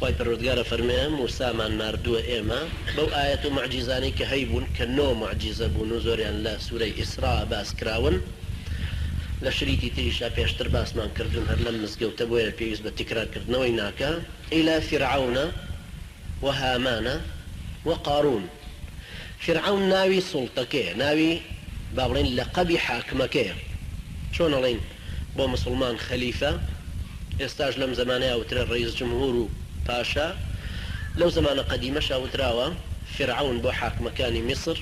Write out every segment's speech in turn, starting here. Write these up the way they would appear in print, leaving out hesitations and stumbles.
خی پەروەردگارە فەرمێ موسامان ناردووە ئێمە بەو ئاەت و معجیزانی کە هەیبوون کە 9 معجیزە بوون و زۆریان لە سوورەی ئیسرا باسکراون لە شریتی تریشا پێشتر باسمان کردوون هەر لەم مزگەوتە بۆیە پێویست بە تکرارکردنەوەی ناکە ئیلا فرعون وهامان وقارون. فرعون ناوی سوڵتەکەیە، ناوی با بڵێن لەقەبی حاکمەکەیە. چۆن ئەڵێن بۆ مسلمان خەلیفە، ئێستاش لەم زمانەیە وترە ڕئیس جمهور و پاشا، لەو زمانە قەدیمەشا وتراوە فرعون بۆ حاکمەکانی میسر،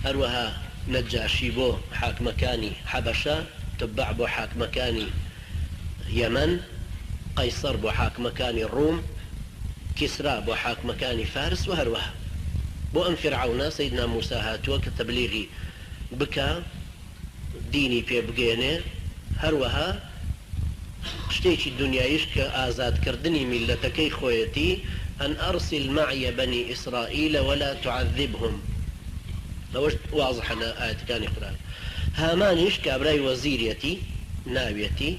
هەروەها نەجاشی بۆ حاکمەکانی حەبەشە، تبع بۆ حاکمەکانی یەمەن، قەیسەر بۆ حاکمەکانی ڕووم، کیسرا بۆ حاکمەکانی فارس و هەروەها. بۆ ئەم فرعونە سەیدنا موسا هاتووە کە تەبلیغی بکە، دینی پێ بگێنێ، هەروەها شتێکی دنیایش کە ئازادکردنی میلەتەکەی خۆیەتی ئەن ئەرسل معی بەنی ئیسرائیل ولا تعذبهم. لەوەش واضحە لە ئاەتەکانی قورئان. هامانیش کابرای وەزیرەتی ناوێتی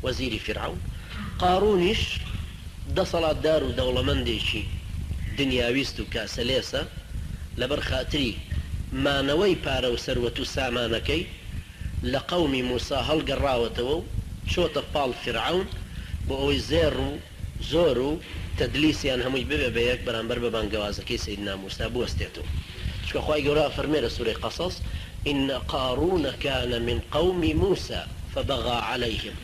وەزیری فرعون. قارونیش دەسەڵاتدار و دەوڵەمەندێکی دنیاویست و کاسەلێسە، لەبەر خاتری مانەوەی پارە و سەروەت و سامانەکەی لە قەومی موسا هەڵگەڕاوەتەوە و چۆتە پاڵ فرعون بۆ ئەوەی زێڕ و زۆر و تەدلیسیان هەمووی ببێ بە یەک بەرامبەر بە بانگەوازەکەی سەیدنا موسا بوەستێتەوە. چکە خوای گەورە فەرمێ لە سوورەی قەسەس إن قارون كان من قوم موسى فبغى عليهم